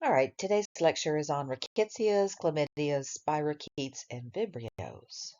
All right, today's lecture is on Rickettsias, Chlamydias, Spirochetes, and Vibrios.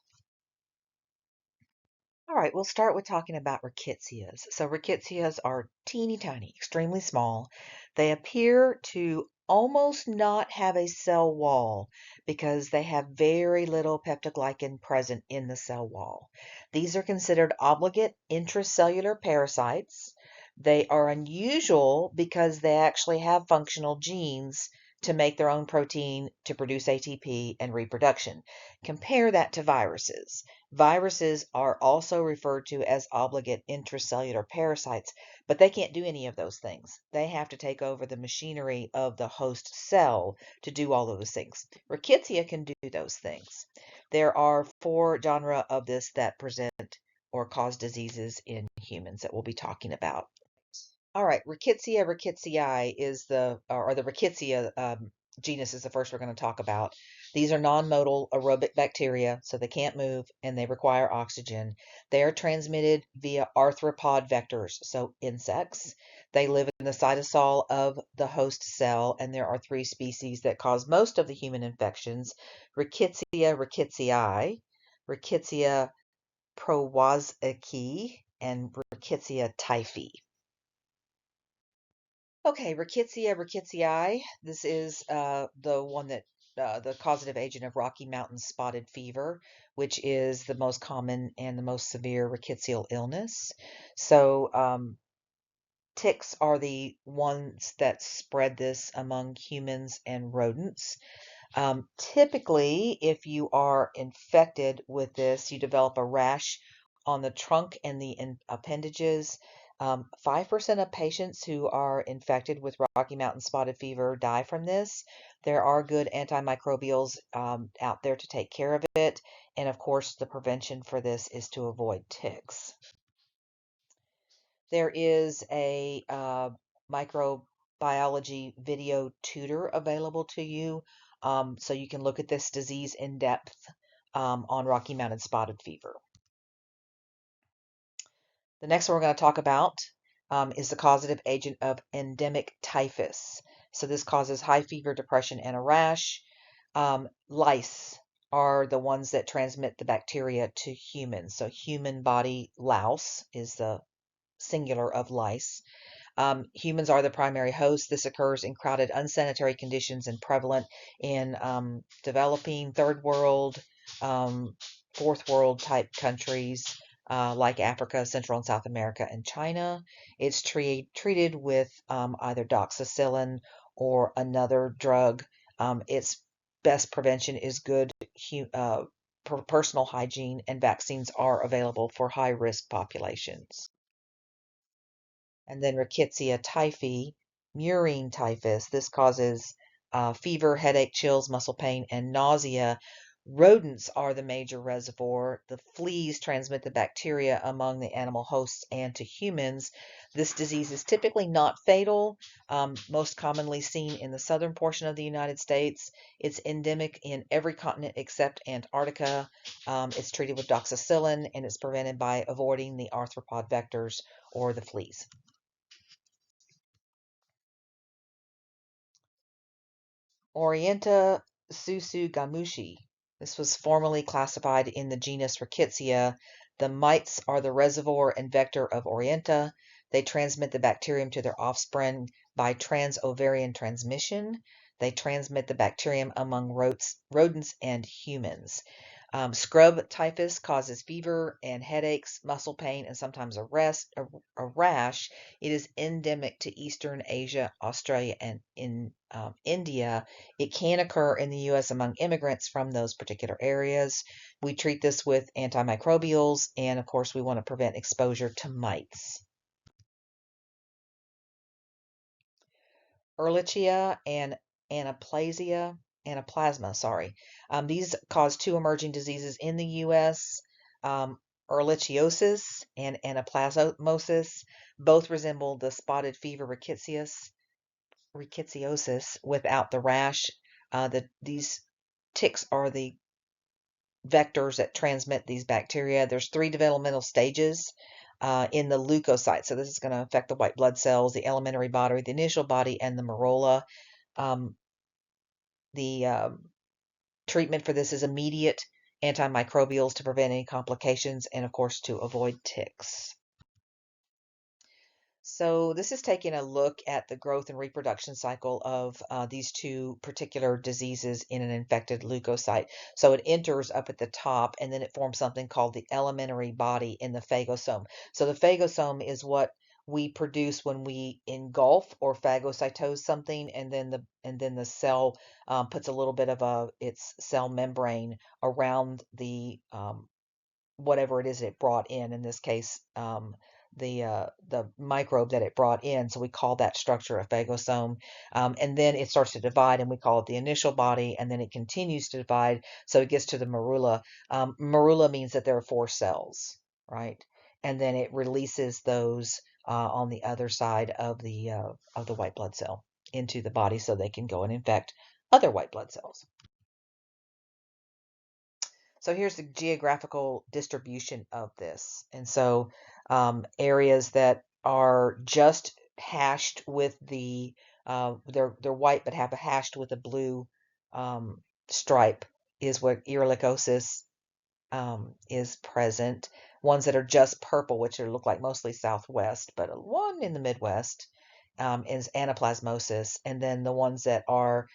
All right, we'll start with talking about Rickettsias. So Rickettsias are teeny tiny, extremely small. They appear to almost not have a cell wall because they have very little peptoglycan present in the cell wall. These are considered obligate intracellular parasites. They are unusual because they actually have functional genes to make their own protein to produce ATP and reproduction. Compare that to viruses. Viruses are also referred to as obligate intracellular parasites, but they can't do any of those things. They have to take over the machinery of the host cell to do all of those things. Rickettsia can do those things. There are four genera of this that present or cause diseases in humans that we'll be talking about. All right, Rickettsiae is or the Rickettsia genus is the first we're going to talk about. These are non-motile aerobic bacteria, so they can't move and they require oxygen. They are transmitted via arthropod vectors, so insects. They live in the cytosol of the host cell, and there are three species that cause most of the human infections: Rickettsiae, Rickettsia prowazekii, and Rickettsia typhi. Okay, Rickettsiae. This is the one that the causative agent of Rocky Mountain spotted fever, which is the most common and the most severe rickettsial illness. So ticks are the ones that spread this among humans and rodents. Typically, if you are infected with this, you develop a rash on the trunk and the appendages. 5% of patients who are infected with Rocky Mountain spotted fever die from this. There are good antimicrobials out there to take care of it. And of course, the prevention for this is to avoid ticks. There is a microbiology video tutor available to you, so you can look at this disease in depth on Rocky Mountain spotted fever. The next one we're going to talk about is the causative agent of endemic typhus. So this causes high fever, depression, and a rash. Lice are the ones that transmit the bacteria to humans. So human body louse is the singular of lice. Humans are the primary host. This occurs in crowded, unsanitary conditions and prevalent in developing third world, fourth world type countries like Africa, Central and South America, and China. It's treated with either doxycycline or another drug. Its best prevention is good personal hygiene, and vaccines are available for high risk populations. And then Rickettsia typhi, murine typhus. This causes fever, headache, chills, muscle pain, and nausea. Rodents are the major reservoir. The fleas transmit the bacteria among the animal hosts and to humans. This disease is typically not fatal, most commonly seen in the southern portion of the United States. It's endemic in every continent except Antarctica. It's treated with doxycycline, and it's prevented by avoiding the arthropod vectors or the fleas. Orienta Susugamushi. This was formerly classified in the genus Rickettsia. The mites are the reservoir and vector of Orienta. They transmit the bacterium to their offspring by trans-ovarian transmission. They transmit the bacterium among rodents and humans. Scrub typhus causes fever and headaches, muscle pain, and sometimes a rash. It is endemic to Eastern Asia, Australia, and in India. It can occur in the U.S. among immigrants from those particular areas. We treat this with antimicrobials, and of course, we want to prevent exposure to mites. Ehrlichia and anaplasma, sorry. These cause two emerging diseases in the U.S. Ehrlichiosis and anaplasmosis. Both resemble the spotted fever rickettsiosis without the rash. These ticks are the vectors that transmit these bacteria. There's three developmental stages in the leukocyte. So this is going to affect the white blood cells, the elementary body, the initial body, and the corolla. Um, the treatment for this is immediate antimicrobials to prevent any complications and, of course, to avoid ticks. So this is taking a look at the growth and reproduction cycle of these two particular diseases in an infected leukocyte. So it enters up at the top, and then it forms something called the elementary body in the phagosome. So the phagosome is what we produce when we engulf or phagocytose something, and then the cell puts a little bit of its cell membrane around the whatever it is it brought in. In this case, the microbe that it brought in. So we call that structure a phagosome. And then it starts to divide, and we call it the initial body, and then it continues to divide. So it gets to the morula. Morula means that there are 4 cells, right? And then it releases those on the other side of the white blood cell into the body so they can go and infect other white blood cells. So here's the geographical distribution of this. And so areas that are just hashed with they're white but have a hashed with a blue stripe is where ehrlichiosis is present. Ones that are just purple, which look like mostly Southwest, but one in the Midwest is anaplasmosis. And then the ones that are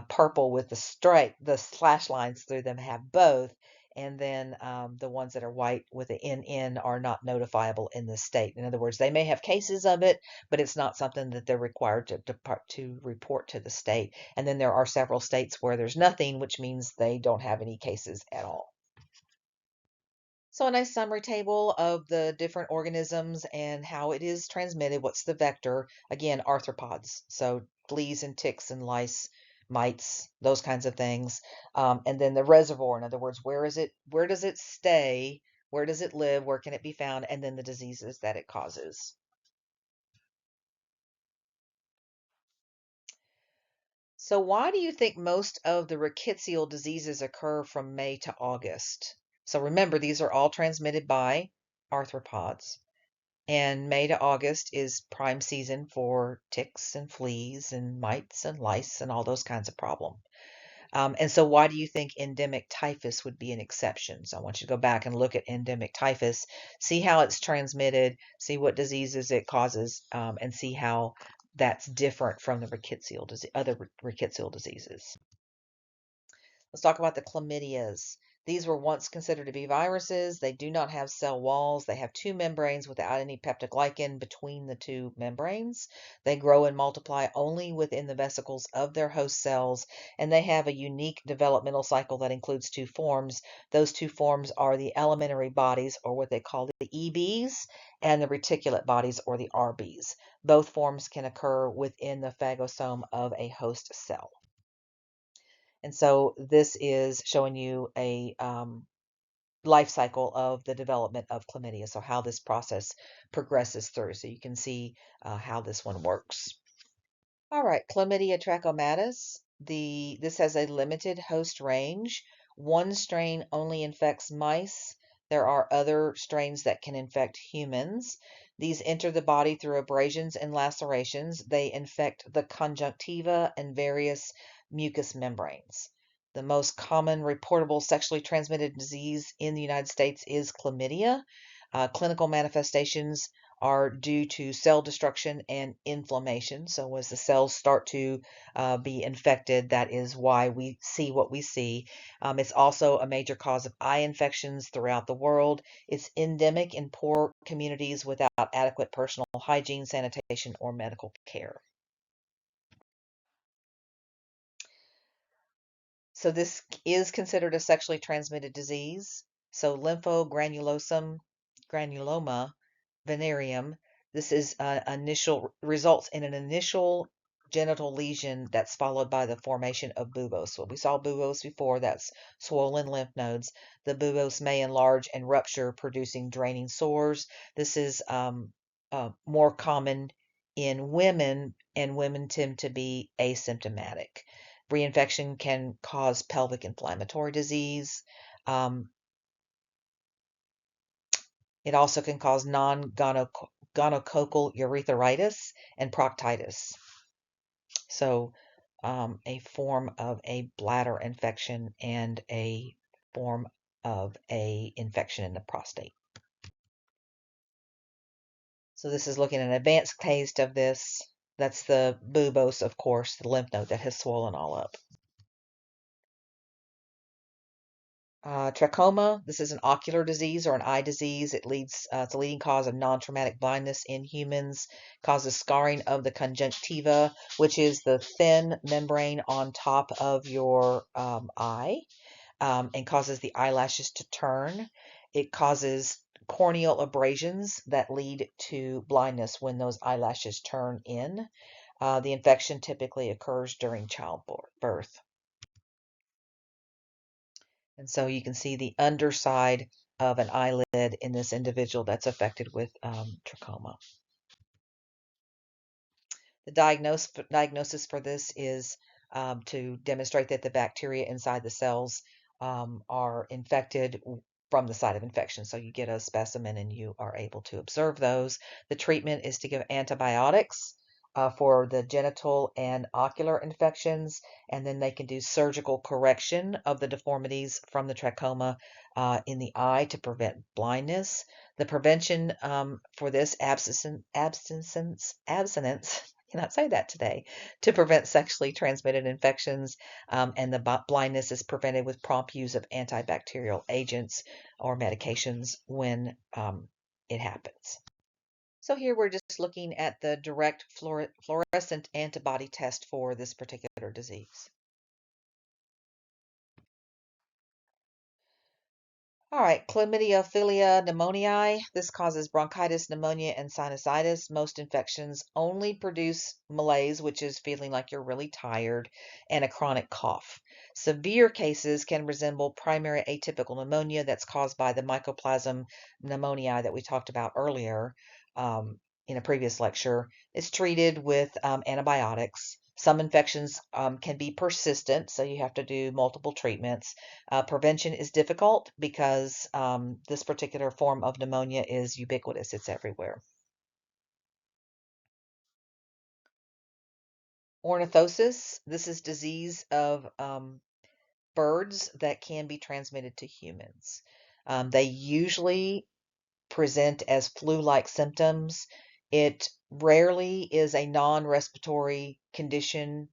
purple with the slash lines through them have both. And then the ones that are white with the NN are not notifiable in this state. In other words, they may have cases of it, but it's not something that they're required to report to the state. And then there are several states where there's nothing, which means they don't have any cases at all. So a nice summary table of the different organisms and how it is transmitted. What's the vector? Again, arthropods. So fleas and ticks and lice, mites, those kinds of things. And then the reservoir, in other words, where is it? Where does it stay? Where does it live? Where can it be found? And then the diseases that it causes. So why do you think most of the rickettsial diseases occur from May to August? So remember, these are all transmitted by arthropods. And May to August is prime season for ticks and fleas and mites and lice and all those kinds of problems. And so why do you think endemic typhus would be an exception? So I want you to go back and look at endemic typhus, see how it's transmitted, see what diseases it causes, and see how that's different from the other rickettsial diseases. Let's talk about the chlamydias. These were once considered to be viruses. They do not have cell walls. They have 2 membranes without any peptoglycan between the 2 membranes. They grow and multiply only within the vesicles of their host cells, and they have a unique developmental cycle that includes 2 forms. Those 2 forms are the elementary bodies, or what they call the EBs, and the reticulate bodies, or the RBs. Both forms can occur within the phagosome of a host cell. And so this is showing you a life cycle of the development of chlamydia, so how this process progresses through. So you can see how this one works. All right, Chlamydia trachomatis. This has a limited host range. One strain only infects mice. There are other strains that can infect humans. These enter the body through abrasions and lacerations. They infect the conjunctiva and various mucous membranes. The most common reportable sexually transmitted disease in the United States is chlamydia. Clinical manifestations are due to cell destruction and inflammation. So as the cells start to be infected, that is why we see what we see. It's also a major cause of eye infections throughout the world. It's endemic in poor communities without adequate personal hygiene, sanitation, or medical care. So this is considered a sexually transmitted disease. So granuloma venereum. This is results in an initial genital lesion that's followed by the formation of buboes. So we saw buboes before, that's swollen lymph nodes. The buboes may enlarge and rupture, producing draining sores. This is more common in women, and women tend to be asymptomatic. Reinfection can cause pelvic inflammatory disease. It also can cause non-gonococcal urethritis and proctitis. So a form of a bladder infection and a form of a infection in the prostate. So this is looking at an advanced case of this. That's the buboes, of course, the lymph node that has swollen all up. Trachoma, this is an ocular disease or an eye disease. It's a leading cause of non-traumatic blindness in humans, causes scarring of the conjunctiva, which is the thin membrane on top of your eye, and causes the eyelashes to turn. It causes corneal abrasions that lead to blindness when those eyelashes turn in. The infection typically occurs during childbirth. And so you can see the underside of an eyelid in this individual that's affected with trachoma. The diagnosis for this is to demonstrate that the bacteria inside the cells are infected from the site of infection. So you get a specimen and you are able to observe those. The treatment is to give antibiotics for the genital and ocular infections, and then they can do surgical correction of the deformities from the trachoma in the eye to prevent blindness. The prevention for this abstinence, cannot say that today, to prevent sexually transmitted infections, and the blindness is prevented with prompt use of antibacterial agents or medications when it happens. So here we're just looking at the direct fluorescent antibody test for this particular disease. All right, Chlamydia pneumoniae. This causes bronchitis, pneumonia, and sinusitis. Most infections only produce malaise, which is feeling like you're really tired, and a chronic cough. Severe cases can resemble primary atypical pneumonia that's caused by the Mycoplasma pneumoniae that we talked about earlier in a previous lecture. It's treated with antibiotics. Some infections can be persistent, so you have to do multiple treatments. Prevention is difficult because this particular form of pneumonia is ubiquitous. It's everywhere. Ornithosis, this is disease of birds that can be transmitted to humans. They usually present as flu-like symptoms. It rarely is a non-respiratory condition,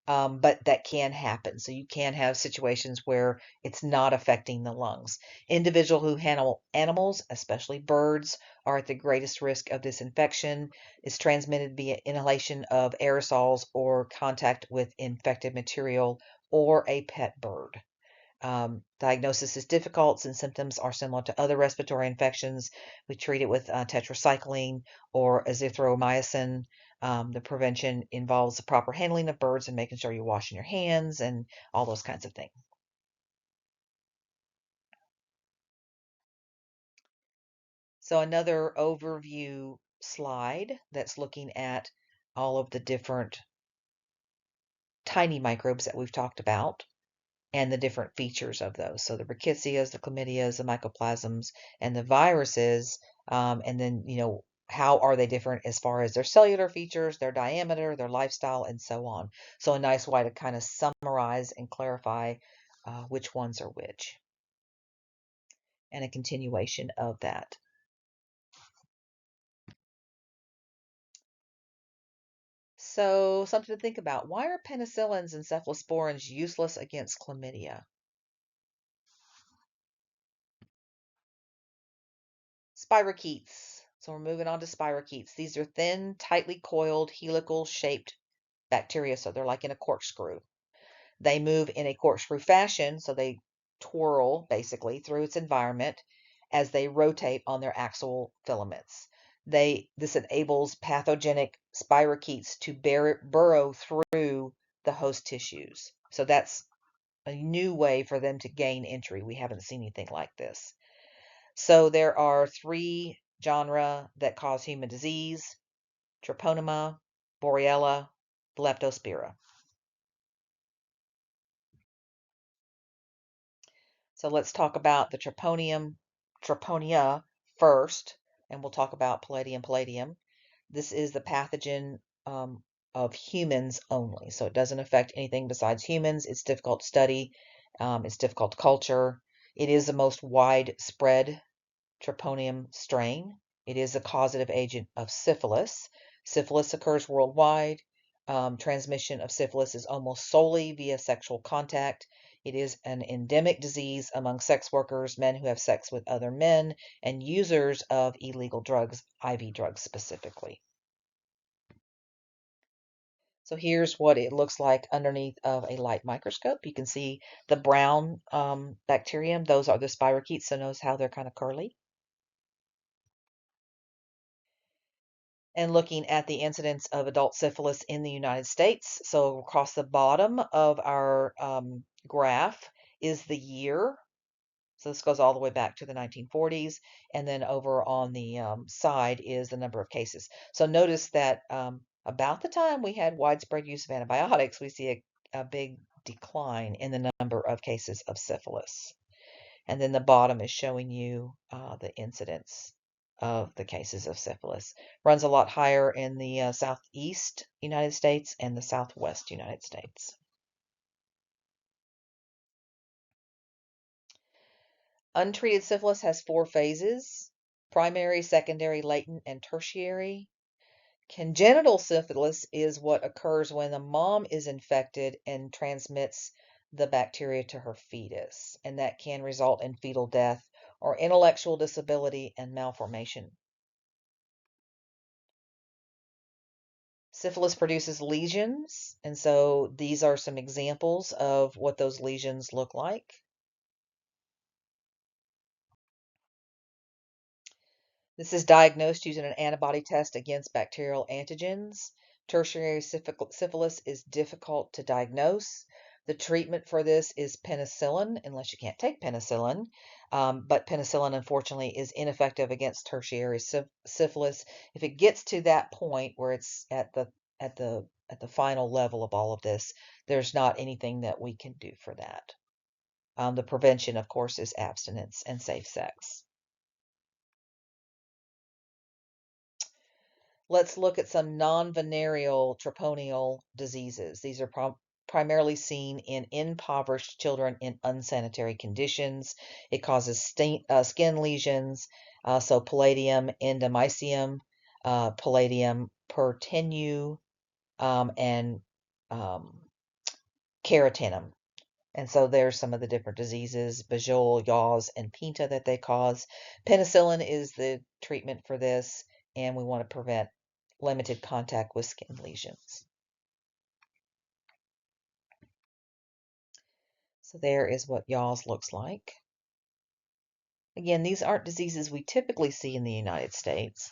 but that can happen. So you can have situations where it's not affecting the lungs. Individuals who handle animals, especially birds, are at the greatest risk of this infection. It's transmitted via inhalation of aerosols or contact with infected material or a pet bird. Diagnosis is difficult since symptoms are similar to other respiratory infections. We treat it with tetracycline or azithromycin. The prevention involves the proper handling of birds and making sure you're washing your hands and all those kinds of things. So another overview slide that's looking at all of the different tiny microbes that we've talked about and the different features of those. So the Rickettsias, the Chlamydias, the mycoplasms, and the viruses, and then, how are they different as far as their cellular features, their diameter, their lifestyle, and so on. So a nice way to kind of summarize and clarify which ones are which, and a continuation of that. So something to think about. Why are penicillins and cephalosporins useless against chlamydia? Spirochetes. So we're moving on to spirochetes. These are thin, tightly coiled, helical-shaped bacteria, so they're like in a corkscrew. They move in a corkscrew fashion, so they twirl basically through its environment as they rotate on their axial filaments. This enables pathogenic spirochetes to burrow through the host tissues. So that's a new way for them to gain entry. We haven't seen anything like this. So there are 3 genera that cause human disease: Treponema, Borrelia, Leptospira. So let's talk about the Treponia first, and we'll talk about Palladium. This is the pathogen of humans only. So it doesn't affect anything besides humans. It's difficult to study. It's difficult to culture. It is the most widespread Tryponium strain. It is a causative agent of syphilis. Syphilis occurs worldwide. Transmission of syphilis is almost solely via sexual contact. It is an endemic disease among sex workers, men who have sex with other men, and users of illegal drugs, IV drugs specifically. So here's what it looks like underneath of a light microscope. You can see the brown bacterium. Those are the spirochetes, so notice how they're kind of curly. And looking at the incidence of adult syphilis in the United States. So across the bottom of our graph is the year. So this goes all the way back to the 1940s. And then over on the side is the number of cases. So notice that about the time we had widespread use of antibiotics, we see a big decline in the number of cases of syphilis. And then the bottom is showing you the incidence of the cases of syphilis. Runs a lot higher in the southeast United States and the southwest United States. Untreated syphilis has 4 phases: primary, secondary, latent, and tertiary. Congenital syphilis is what occurs when the mom is infected and transmits the bacteria to her fetus, and that can result in fetal death or intellectual disability and malformation. Syphilis produces lesions, and so these are some examples of what those lesions look like. This is diagnosed using an antibody test against bacterial antigens. Tertiary syphilis is difficult to diagnose. The treatment for this is penicillin, unless you can't take penicillin. But penicillin, unfortunately, is ineffective against tertiary syphilis. If it gets to that point where it's at the final level of all of this, there's not anything that we can do for that. The prevention, of course, is abstinence and safe sex. Let's look at some non-venereal treponeual diseases. These are primarily seen in impoverished children in unsanitary conditions. It causes skin lesions, so Palladium endomysium, Palladium pertenue, and Keratinum. And so there's some of the different diseases, Bajol, yaws, and Pinta that they cause. Penicillin is the treatment for this, and we want to prevent limited contact with skin lesions. So there is what yaws looks like. Again, these aren't diseases we typically see in the United States.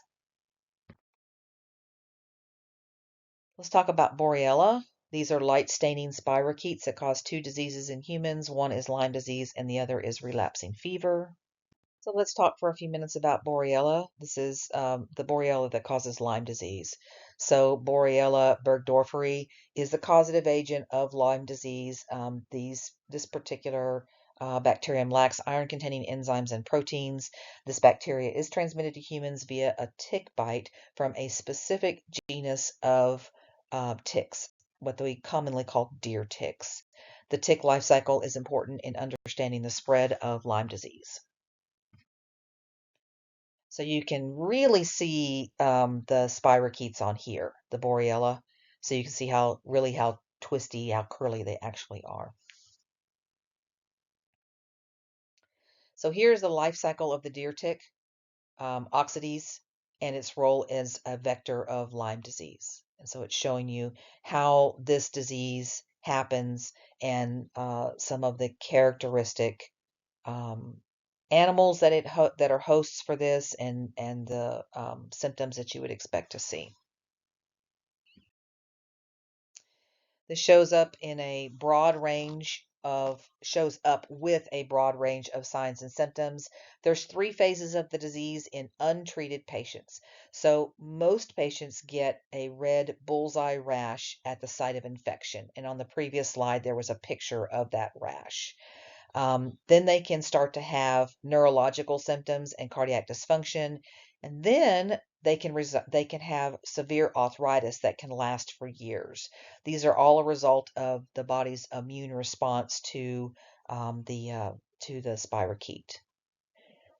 Let's talk about Borrelia. These are light-staining spirochetes that cause 2 diseases in humans. One is Lyme disease and the other is relapsing fever. So let's talk for a few minutes about Borrelia. This is the Borrelia that causes Lyme disease. So Borrelia burgdorferi is the causative agent of Lyme disease. This particular bacterium lacks iron-containing enzymes and proteins. This bacteria is transmitted to humans via a tick bite from a specific genus of ticks, what we commonly call deer ticks. The tick life cycle is important in understanding the spread of Lyme disease. So you can really see the spirochetes on here, the Borrelia. So you can see how twisty, how curly they actually are. So here's the life cycle of the deer tick, Oxides, and its role as a vector of Lyme disease. And so it's showing you how this disease happens and some of the characteristic animals that are hosts for this and the symptoms that you would expect to see. This shows up with a broad range of signs and symptoms. There's 3 phases of the disease in untreated patients. So most patients get a red bullseye rash at the site of infection. And on the previous slide, there was a picture of that rash. Then they can start to have neurological symptoms and cardiac dysfunction. And then they can have severe arthritis that can last for years. These are all a result of the body's immune response to the spirochete.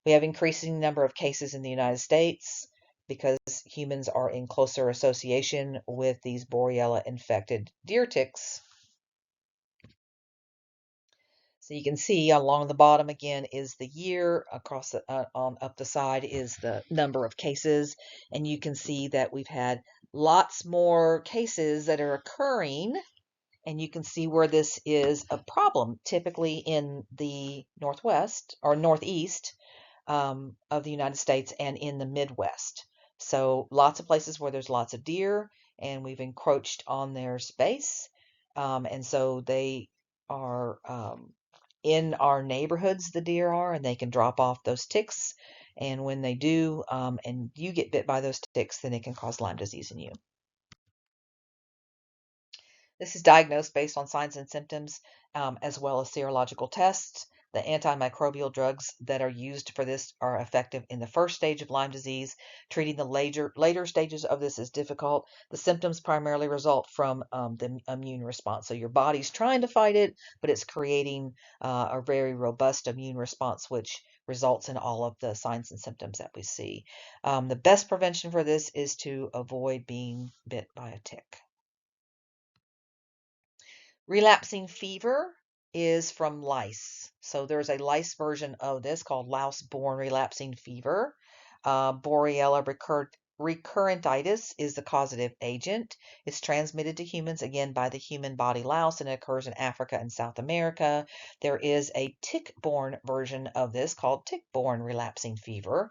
We have increasing number of cases in the United States because humans are in closer association with these Borrelia infected deer ticks. So you can see along the bottom again is the year, across the on up the side is the number of cases, and you can see that we've had lots more cases that are occurring, and you can see where this is a problem, typically in the northwest or northeast of the United States and in the Midwest. So lots of places where there's lots of deer, and we've encroached on their space, and so they are in our neighborhoods. The deer are, and they can drop off those ticks. And when they do, and you get bit by those ticks, then it can cause Lyme disease in you. This is diagnosed based on signs and symptoms, as well as serological tests. The antimicrobial drugs that are used for this are effective in the first stage of Lyme disease. Treating the later stages of this is difficult. The symptoms primarily result from the immune response. So your body's trying to fight it, but it's creating a very robust immune response, which results in all of the signs and symptoms that we see. The best prevention for this is to avoid being bit by a tick. Relapsing fever is from lice. So there's a lice version of this called louse-borne relapsing fever. Borrelia recurrentitis is the causative agent. It's transmitted to humans, again, by the human body louse, and it occurs in Africa and South America. There is a tick-borne version of this called tick-borne relapsing fever.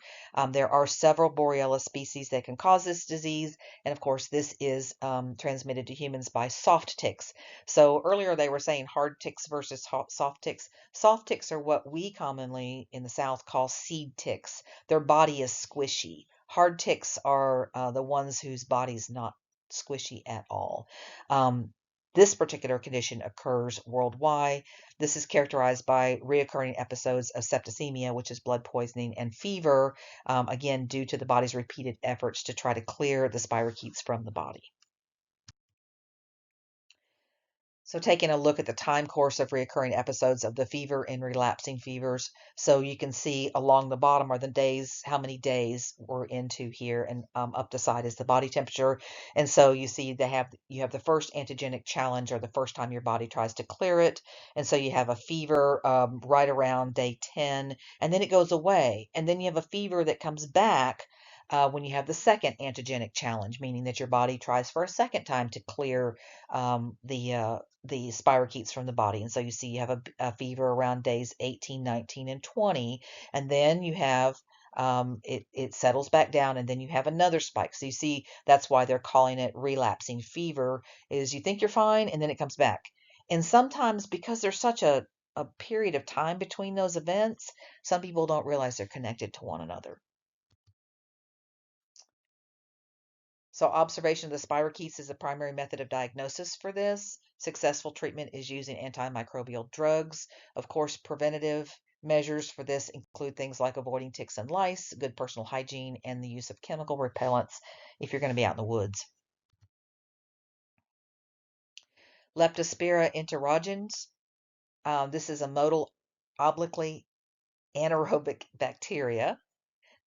There are several Borrelia species that can cause this disease, and of course, this is transmitted to humans by soft ticks. So earlier they were saying hard ticks versus soft ticks. Soft ticks are what we commonly in the South call seed ticks. Their body is squishy. Hard ticks are the ones whose body's not squishy at all. This particular condition occurs worldwide. This is characterized by reoccurring episodes of septicemia, which is blood poisoning, and fever, again, due to the body's repeated efforts to try to clear the spirochetes from the body. So taking a look at the time course of recurring episodes of the fever and relapsing fevers. So you can see along the bottom are the days, how many days we're into here, and up the side is the body temperature. And so you see you have the first antigenic challenge, or the first time your body tries to clear it. And so you have a fever right around day 10, and then it goes away. And then you have a fever that comes back when you have the second antigenic challenge, meaning that your body tries for a second time to clear the spirochetes from the body. And so you see you have a fever around days 18, 19, and 20. And then you have it settles back down, and then you have another spike. So you see that's why they're calling it relapsing fever, is you think you're fine and then it comes back. And sometimes because there's such a period of time between those events, some people don't realize they're connected to one another. So observation of the spirochetes is the primary method of diagnosis for this. Successful treatment is using antimicrobial drugs. Of course, preventative measures for this include things like avoiding ticks and lice, good personal hygiene, and the use of chemical repellents if you're going to be out in the woods. Leptospira interrogens. This is a motile obliquely anaerobic bacteria.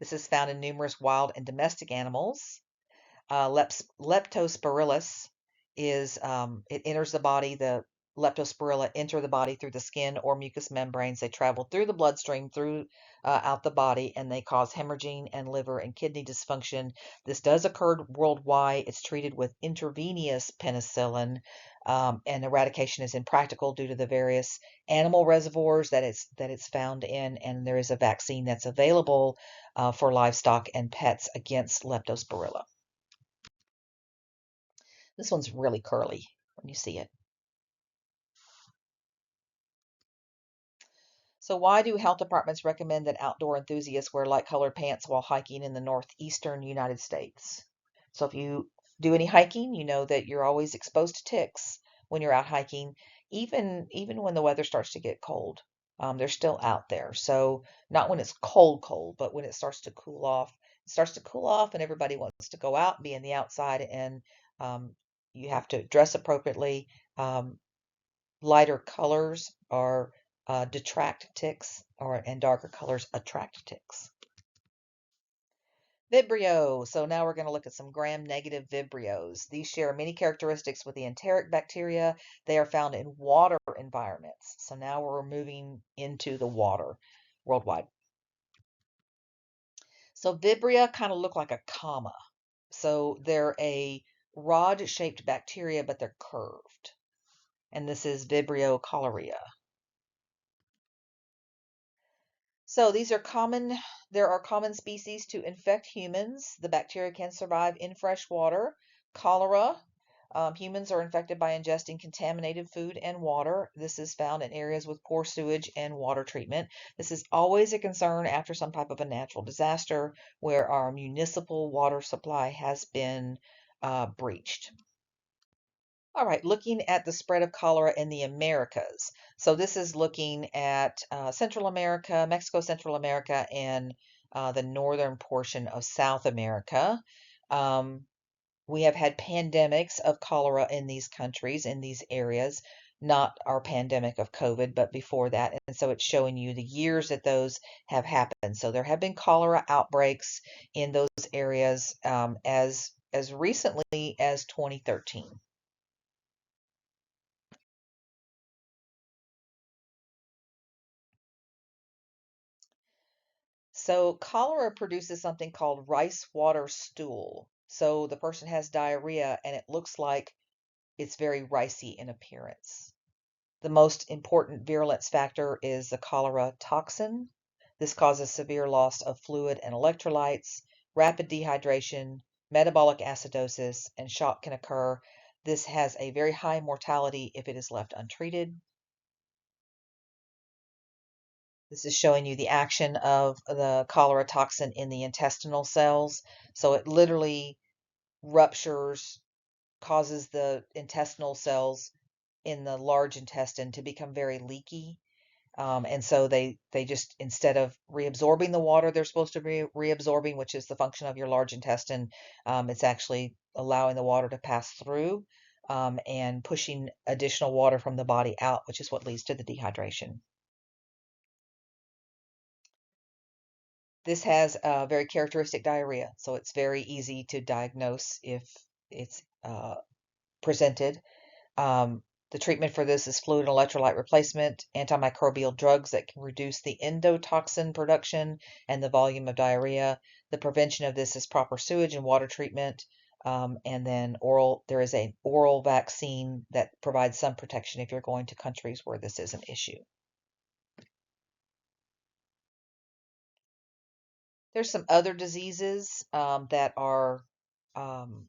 This is found in numerous wild and domestic animals. Leptospirillus is it enters the body. The leptospirilla enter the body through the skin or mucous membranes. They travel through the bloodstream, through out the body, and they cause hemorrhaging and liver and kidney dysfunction. This does occur worldwide. It's treated with intravenous penicillin, and eradication is impractical due to the various animal reservoirs that it's found in. And there is a vaccine that's available for livestock and pets against leptospirilla. This one's really curly when you see it. So why do health departments recommend that outdoor enthusiasts wear light-colored pants while hiking in the northeastern United States? So if you do any hiking, you know that you're always exposed to ticks when you're out hiking, even when the weather starts to get cold. They're still out there. So not when it's cold, but when it starts to cool off, starts to cool off and everybody wants to go out, be in the outside, and um, you have to dress appropriately. Um, Lighter colors are detract ticks, and darker colors attract ticks. Vibrio. So now we're going to look at some gram-negative Vibrios. These share many characteristics with the enteric bacteria. They are found in water environments. So now we're moving into the water worldwide. So Vibria kind of look like a comma. So they're a rod-shaped bacteria, but they're curved. And this is Vibrio cholerae. So these are common, there are common species to infect humans. The bacteria can survive in fresh water. Cholera, humans are infected by ingesting contaminated food and water. This is found in areas with poor sewage and water treatment. This is always a concern after some type of a natural disaster where our municipal water supply has been breached. All right, looking at the spread of cholera in the Americas. So this is looking at Central America, Mexico, Central America, and the northern portion of South America. Um, we have had pandemics of cholera in these countries, in these areas, not our pandemic of COVID, but before that. And so it's showing you the years that those have happened. So there have been cholera outbreaks in those areas as recently as 2013. So cholera produces something called rice water stool. So the person has diarrhea and it looks like it's very ricey in appearance. The most important virulence factor is the cholera toxin. This causes severe loss of fluid and electrolytes, rapid dehydration, metabolic acidosis, and shock can occur. This has a very high mortality if it is left untreated. This is showing you the action of the cholera toxin in the intestinal cells. So it literally ruptures, causes the intestinal cells in the large intestine to become very leaky. And so they just, instead of reabsorbing the water they're supposed to be reabsorbing, which is the function of your large intestine, it's actually allowing the water to pass through and pushing additional water from the body out, which is what leads to the dehydration. This has a very characteristic diarrhea, so it's very easy to diagnose if it's presented. The treatment for this is fluid and electrolyte replacement, antimicrobial drugs that can reduce the endotoxin production and the volume of diarrhea. The prevention of this is proper sewage and water treatment, and then there is an oral vaccine that provides some protection if you're going to countries where this is an issue. There's some other diseases that are um,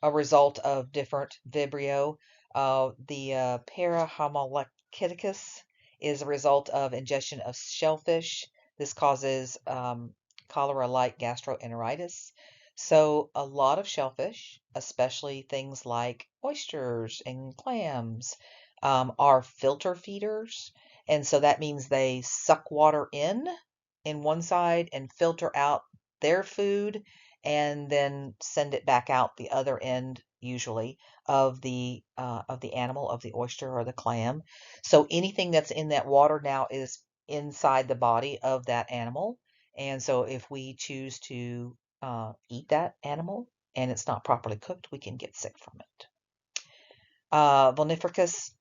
a result of different Vibrio. The Parahaemolyticus is a result of ingestion of shellfish. This causes cholera-like gastroenteritis. So a lot of shellfish, especially things like oysters and clams, are filter feeders. And so that means they suck water in one side and filter out their food and then send it back out the other end, usually of the animal, of the oyster or the clam. So anything that's in that water now is inside the body of that animal. And so if we choose to eat that animal and it's not properly cooked, we can get sick from it. Vulnificus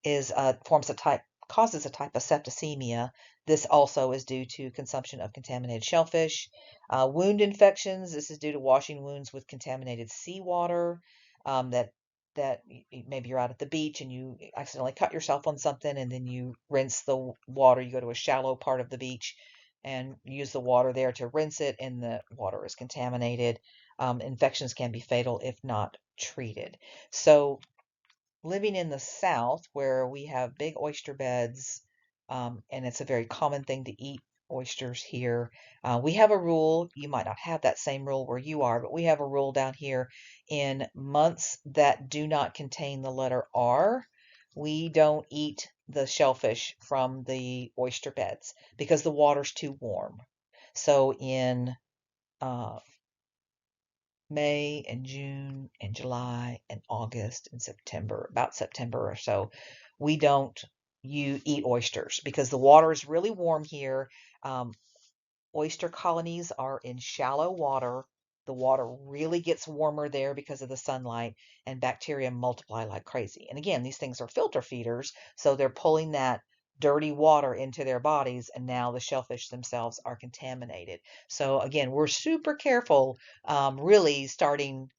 is forms a type causes a type of septicemia. This also is due to consumption of contaminated shellfish. Wound infections. This is due to washing wounds with contaminated seawater. That maybe you're out at the beach and you accidentally cut yourself on something, and then you rinse the water. You go to a shallow part of the beach and use the water there to rinse it, and the water is contaminated. Infections can be fatal if not treated. So living in the South where we have big oyster beds, and it's a very common thing to eat oysters here. We have a rule, you might not have that same rule where you are, but we have a rule down here in months that do not contain the letter R. We don't eat the shellfish from the oyster beds because the water's too warm. So in uh, May and June and July and August and September, about September or so, we don't you eat oysters because the water is really warm here. Um, Oyster colonies are in shallow water. The water really gets warmer there because of the sunlight, and bacteria multiply like crazy. And again, these things are filter feeders, so they're pulling that dirty water into their bodies, and now the shellfish themselves are contaminated. So again, we're super careful, really starting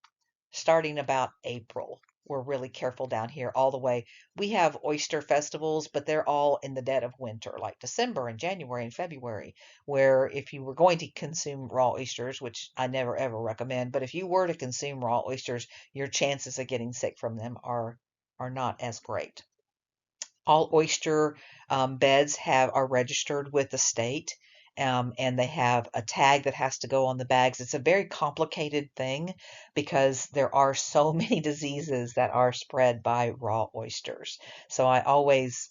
about April. We're really careful down here all the way. We have oyster festivals, but they're all in the dead of winter, like December and January and February, where if you were going to consume raw oysters, which I never ever recommend, but if you were to consume raw oysters, your chances of getting sick from them are not as great. All oyster beds are registered with the state, and they have a tag that has to go on the bags. It's a very complicated thing because there are so many diseases that are spread by raw oysters. So I always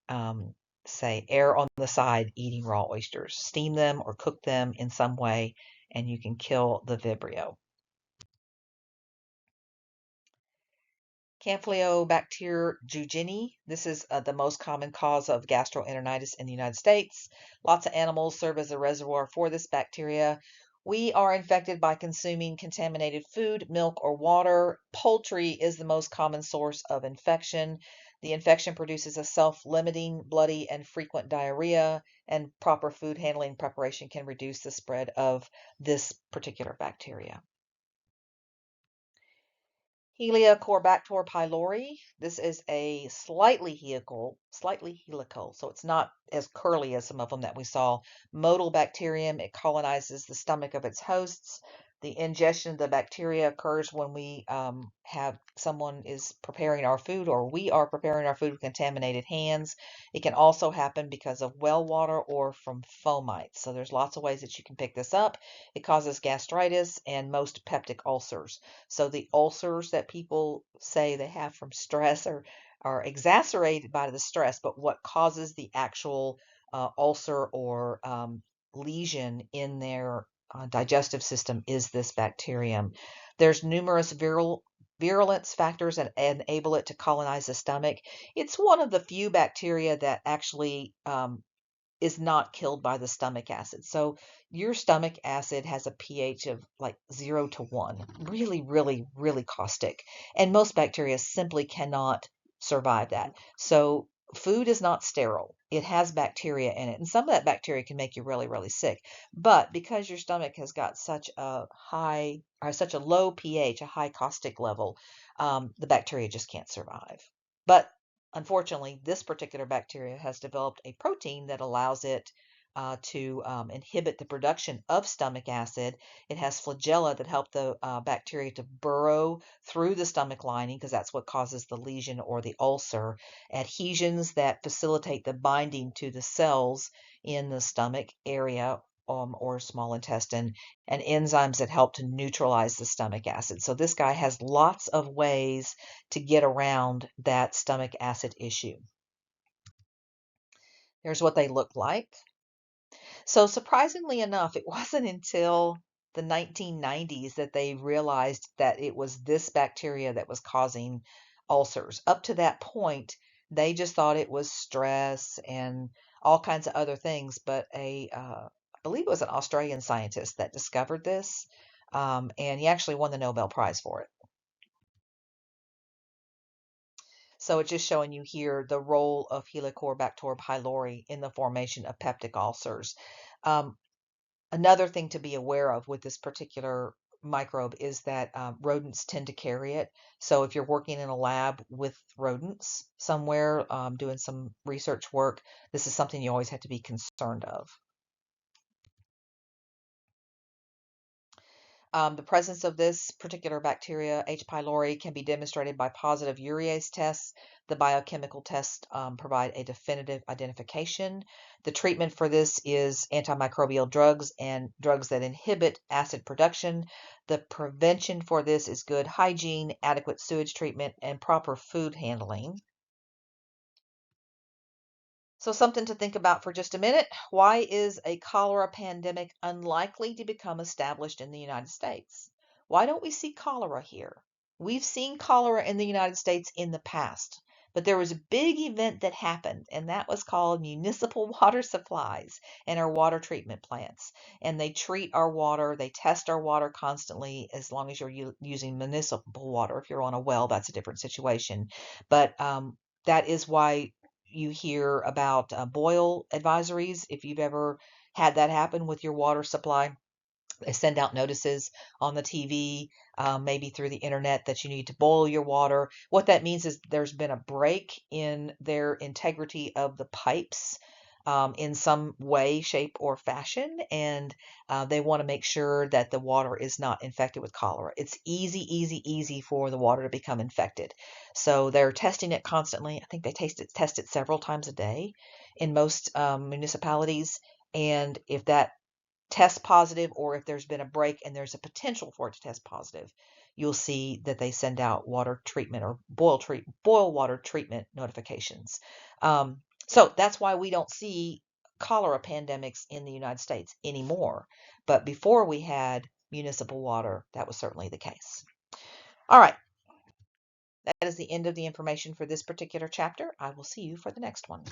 um, say err on the side eating raw oysters. Steam them or cook them in some way, and you can kill the Vibrio. Campylobacter jejuni. This is the most common cause of gastroenteritis in the United States. Lots of animals serve as a reservoir for this bacteria. We are infected by consuming contaminated food, milk, or water. Poultry is the most common source of infection. The infection produces a self-limiting, bloody, and frequent diarrhea, and proper food handling preparation can reduce the spread of this particular bacteria. Helicobacter pylori. This is a slightly helical, so it's not as curly as some of them that we saw. Motile bacterium. It colonizes the stomach of its hosts. The ingestion of the bacteria occurs when we have someone is preparing our food or we are preparing our food with contaminated hands. It can also happen because of well water or from fomites. So there's lots of ways that you can pick this up. It causes gastritis and most peptic ulcers. So the ulcers that people say they have from stress are exacerbated by the stress, but what causes the actual ulcer or lesion in their digestive system is this bacterium. There's numerous virulence factors that enable it to colonize the stomach. It's one of the few bacteria that actually is not killed by the stomach acid. So your stomach acid has a pH of like 0 to 1. Really, really, really caustic. And most bacteria simply cannot survive that. So food is not sterile. It has bacteria in it. And some of that bacteria can make you really, really sick. But because your stomach has got such a high or such a low pH, a high caustic level, the bacteria just can't survive. But unfortunately, this particular bacteria has developed a protein that allows it to inhibit the production of stomach acid. It has flagella that help the bacteria to burrow through the stomach lining because that's what causes the lesion or the ulcer. Adhesions that facilitate the binding to the cells in the stomach area or small intestine, and enzymes that help to neutralize the stomach acid. So this guy has lots of ways to get around that stomach acid issue. Here's what they look like. So surprisingly enough, it wasn't until the 1990s that they realized that it was this bacteria that was causing ulcers. Up to that point, they just thought it was stress and all kinds of other things. But I believe it was an Australian scientist that discovered this, and he actually won the Nobel Prize for it. So it's just showing you here the role of Helicobacter pylori in the formation of peptic ulcers. Um, Another thing to be aware of with this particular microbe is that rodents tend to carry it. So if you're working in a lab with rodents somewhere doing some research work, this is something you always have to be concerned of. The presence of this particular bacteria, H. pylori, can be demonstrated by positive urease tests. The biochemical tests provide a definitive identification. The treatment for this is antimicrobial drugs and drugs that inhibit acid production. The prevention for this is good hygiene, adequate sewage treatment, and proper food handling. So something to think about for just a minute. Why is a cholera pandemic unlikely to become established in the United States? Why don't we see cholera here? We've seen cholera in the United States in the past, but there was a big event that happened, and that was called municipal water supplies and our water treatment plants. And they treat our water, they test our water constantly as long as you're using municipal water. If you're on a well, that's a different situation. But that is why you hear about boil advisories. If you've ever had that happen with your water supply, they send out notices on the TV, maybe through the internet, that you need to boil your water. What that means is there's been a break in their integrity of the pipes in some way, shape, or fashion, and they want to make sure that the water is not infected with cholera. It's easy for the water to become infected. So they're testing it constantly. I think they test it several times a day in most municipalities. And if that test positive, or if there's been a break and there's a potential for it to test positive, you'll see that they send out water treatment or boil water treatment notifications. So that's why we don't see cholera pandemics in the United States anymore. But before we had municipal water, that was certainly the case. All right, that is the end of the information for this particular chapter. I will see you for the next one.